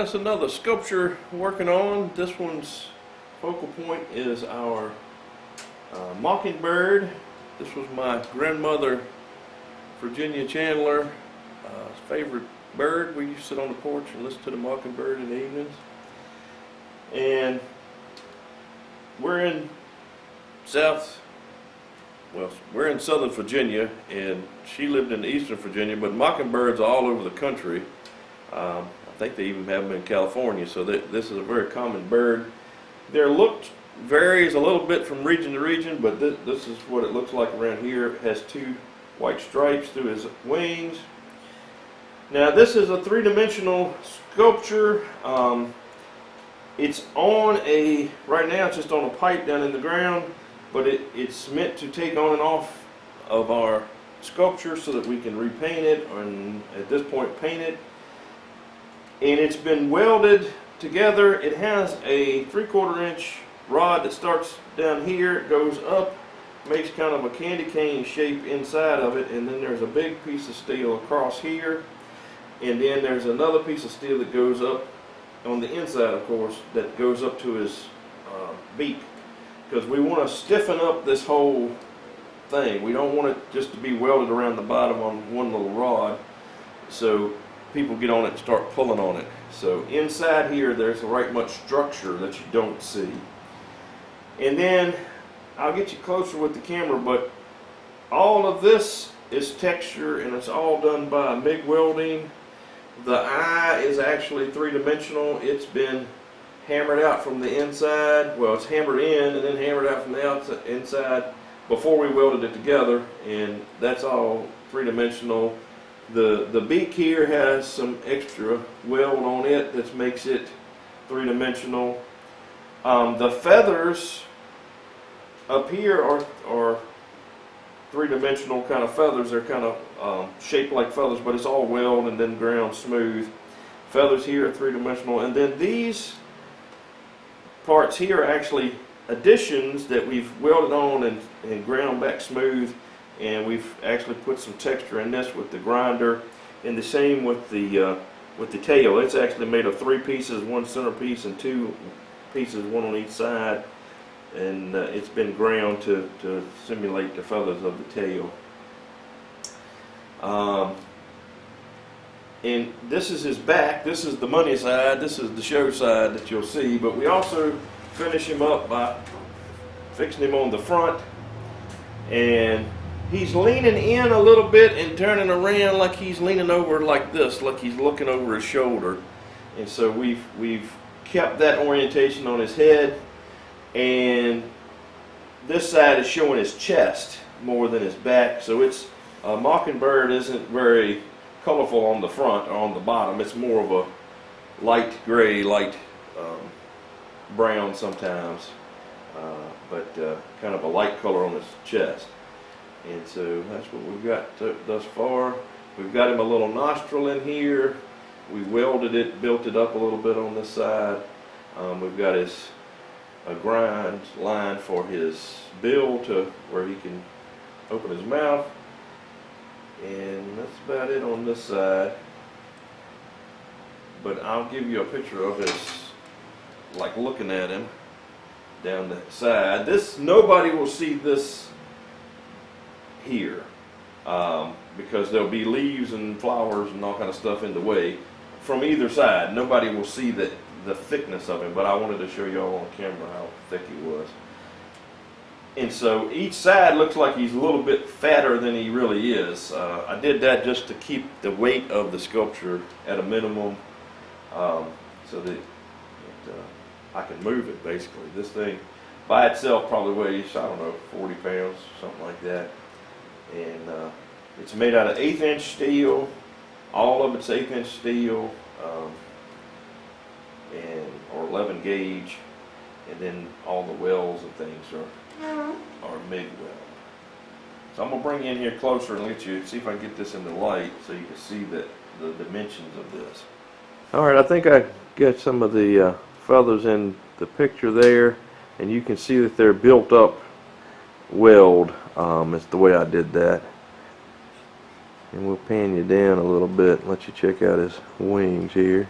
us another sculpture working on. This one's focal point is our Mockingbird. This was my grandmother, Virginia Chandler, favorite bird. We used to sit on the porch and listen to the Mockingbird in the evenings. And we're in we're in Southern Virginia, and she lived in Eastern Virginia, but mockingbirds are all over the country. I think they even have them in California, so this is a very common bird. Their look varies a little bit from region to region, but this is what it looks like around here. It has two white stripes through his wings. Now this is a three-dimensional sculpture. It's on right now it's just on a pipe down in the ground, but it's meant to take on and off of our sculpture so that we can repaint it, and at this point paint it. And it's been welded together. It has a 3/4 inch rod that starts down here, it goes up, makes kind of a candy cane shape inside of it, and then there's a big piece of steel across here, and then there's another piece of steel that goes up on the inside, of course, that goes up to his beak, because we want to stiffen up this whole thing. We don't want it just to be welded around the bottom on one little rod so people get on it and start pulling on it. So inside here there's right much structure that you don't see. And then I'll get you closer with the camera, but all of this is texture, and it's all done by MIG welding. The eye is actually three-dimensional. It's been hammered out from the inside. Well, it's hammered in and then hammered out from the outside, inside before we welded it together, and that's all three-dimensional. The beak here has some extra weld on it that makes it three-dimensional. The feathers up here are three-dimensional kind of feathers. They're kind of shaped like feathers, but it's all weld and then ground smooth. Feathers here are three-dimensional, and then these parts here are actually additions that we've welded on and ground back smooth, and we've actually put some texture in this with the grinder, and the same with the tail. It's actually made of 3 pieces, 1 center piece and 2 pieces, 1 on each side, and it's been ground to simulate the feathers of the tail. And this is his back. This is the money side. This is the show side that you'll see, but we also finish him up by fixing him on the front, and he's leaning in a little bit and turning around like he's leaning over like this, like he's looking over his shoulder. And so we've kept that orientation on his head, and this side is showing his chest more than his back. So it's Mockingbird isn't very colorful on the front or on the bottom. It's more of a light gray, light brown sometimes, but kind of a light color on his chest. And so that's what we've got thus far. We've got him a little nostril in here. We welded it, built it up a little bit on this side. We've got a grind line for his bill to where he can open his mouth. And that's about it on this side. But I'll give you a picture of his, like looking at him down the side. Nobody will see this here because there'll be leaves and flowers and all kind of stuff in the way from either side. Nobody will see the thickness of him, but I wanted to show you all on camera how thick he was. And so each side looks like he's a little bit fatter than he really is. I did that just to keep the weight of the sculpture at a minimum, so that I can move it basically. This thing by itself probably weighs, I don't know, 40 pounds, something like that. And it's made out of 1/8 inch steel. All of it's 1/8 inch steel, or 11 gauge, and then all the welds and things are MIG weld. So I'm gonna bring you in here closer and let you see if I can get this in the light so you can see the dimensions of this. All right, I think I get some of the feathers in the picture there, and you can see that they're built up weld. It's the way I did that. And we'll pan you down a little bit and let you check out his wings here.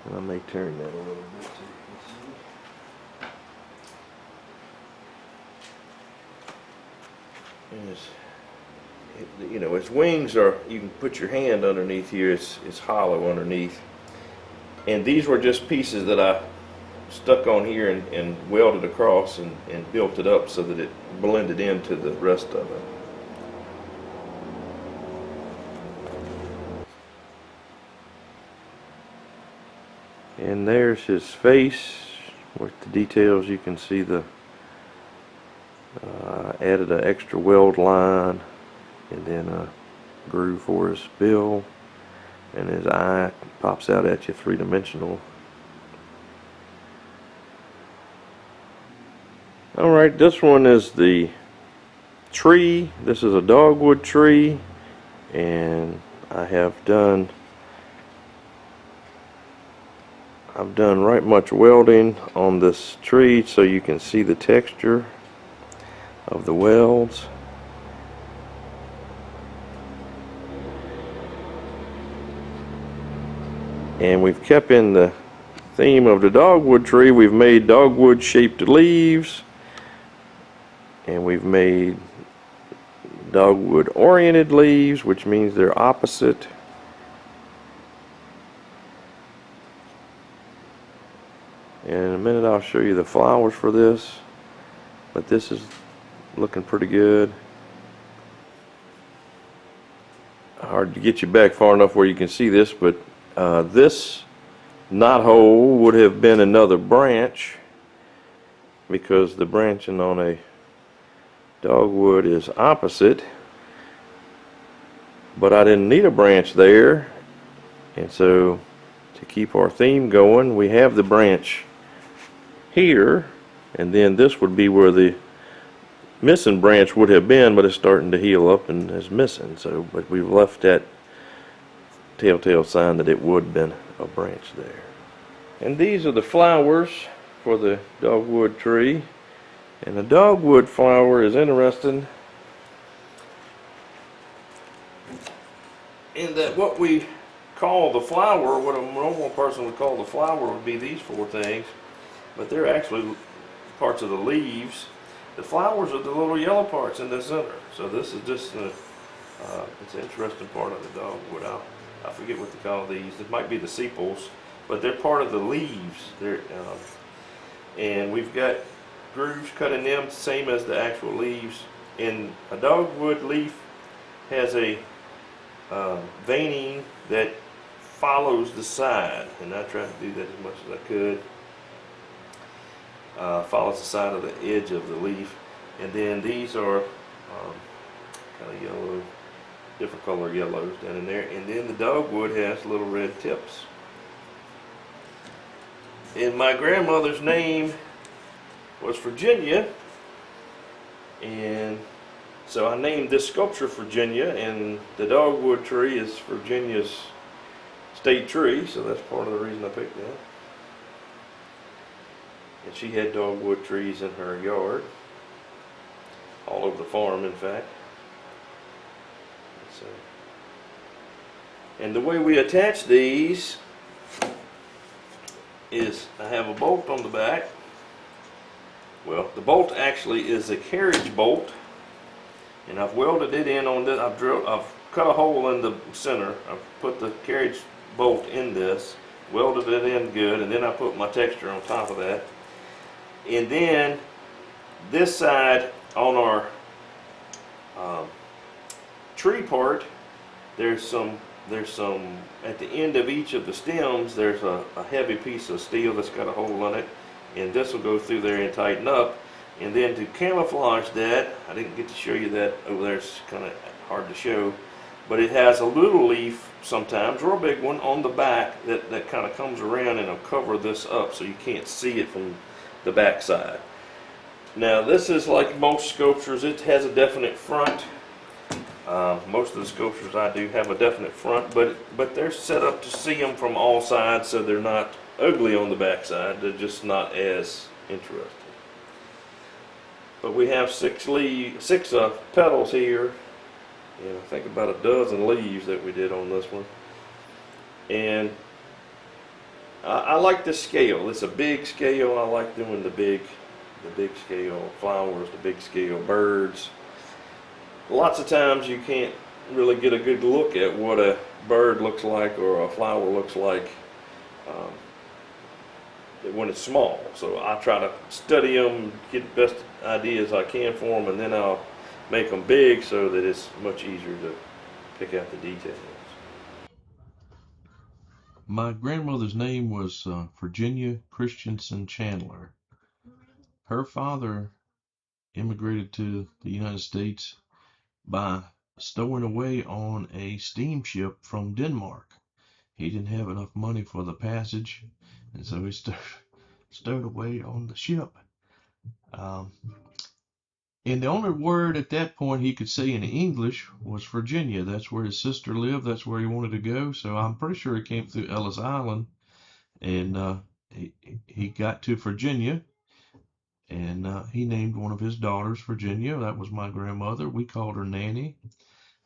And I may turn that a little bit too. You know, its wings are, you can put your hand underneath here, it's hollow underneath. And these were just pieces that I stuck on here and welded across and built it up so that it blended into the rest of it. And there's his face with the details. You can see the added an extra weld line and then a groove for his bill, and his eye pops out at you three-dimensional. Alright, this one is the tree. This is a dogwood tree, and I've done right much welding on this tree so you can see the texture of the welds. And we've kept in the theme of the dogwood tree. We've made dogwood shaped leaves, and we've made dogwood oriented leaves, which means they're opposite. And in a minute I'll show you the flowers for this, but this is looking pretty good. Hard to get you back far enough where you can see this, but this knot hole would have been another branch, because the branching on a dogwood is opposite, but I didn't need a branch there, and so to keep our theme going, we have the branch here, and then this would be where the missing branch would have been, but it's starting to heal up and is missing. So, but we've left that telltale sign that it would have been a branch there. And these are the flowers for the dogwood tree. And the dogwood flower is interesting in that what we call the flower, what a normal person would call the flower, would be these four things, but they're actually parts of the leaves. The flowers are the little yellow parts in the center. So this is just it's an interesting part of the dogwood. I forget what they call these. It might be the sepals, but they're part of the leaves. And we've got grooves cut in them, same as the actual leaves. And a dogwood leaf has a veining that follows the side, and I tried to do that as much as I could. Follows the side of the edge of the leaf, and then these are kind of yellow, different color yellows down in there, and then the dogwood has little red tips. And my grandmother's name was Virginia, and so I named this sculpture Virginia, and the dogwood tree is Virginia's state tree, so that's part of the reason I picked that. And she had dogwood trees in her yard, all over the farm, in fact. And the way we attach these is I have a bolt on the back. Well, the bolt actually is a carriage bolt, and I've welded it in on this. I've cut a hole in the center. I've put the carriage bolt in this, welded it in good, and then I put my texture on top of that. And then this side on our tree part, there's some at the end of each of the stems, there's a heavy piece of steel that's got a hole in it, and this will go through there and tighten up. And then to camouflage that, I didn't get to show you that over there, it's kind of hard to show, but it has a little leaf sometimes, or a big one, on the back that kind of comes around and will cover this up so you can't see it from the back side. Now this is like most sculptures, it has a definite front. Most of the sculptures I do have a definite front, but they're set up to see them from all sides, so they're not ugly on the back side. They're just not as interesting. But we have six petals here, and I think about a dozen leaves that we did on this one. And I like this scale. It's a big scale. I like doing the big scale flowers, the big scale birds. Lots of times you can't really get a good look at what a bird looks like or a flower looks like um, when it's small. So I try to study them, get the best ideas I can for them, and then I'll make them big so that it's much easier to pick out the details. My grandmother's name was Virginia Christensen Chandler. Her father immigrated to the United States by stowing away on a steamship from Denmark. He didn't have enough money for the passage, and so he stowed away on the ship. Um, and the only word at that point he could say in English was Virginia. That's where his sister lived. That's where he wanted to go. So I'm pretty sure he came through Ellis Island, and he got to Virginia, and he named one of his daughters Virginia. That was my grandmother. We called her Nanny.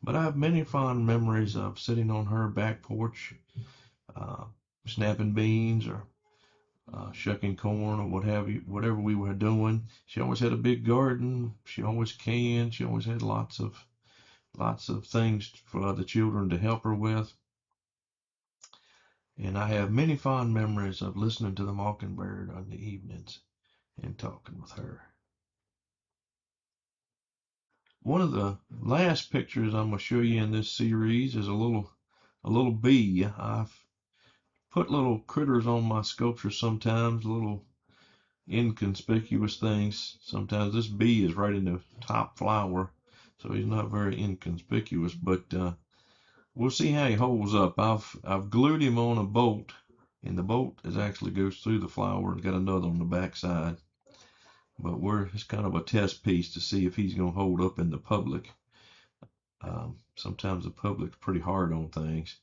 But I have many fond memories of sitting on her back porch, uh, snapping beans or shucking corn or what have you, whatever we were doing. She always had a big garden. She always canned. She always had lots of things for the children to help her with. And I have many fond memories of listening to the mockingbird on the evenings and talking with her. One of the last pictures I'm going to show you in this series is a little bee. I've put little critters on my sculpture sometimes, little inconspicuous things. Sometimes this bee is right in the top flower, so he's not very inconspicuous, but we'll see how he holds up. I've glued him on a bolt, and the bolt actually goes through the flower and got another on the back side. But it's kind of a test piece to see if he's going to hold up in the public. Sometimes the public's pretty hard on things.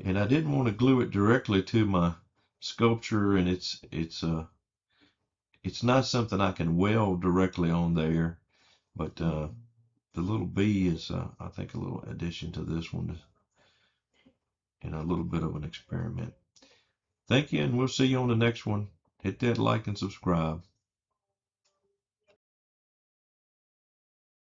And I didn't want to glue it directly to my sculpture, and it's not something I can weld directly on there, but the little bee is I think a little addition to this one and a little bit of an experiment. Thank you, and we'll see you on the next one. Hit that like and subscribe.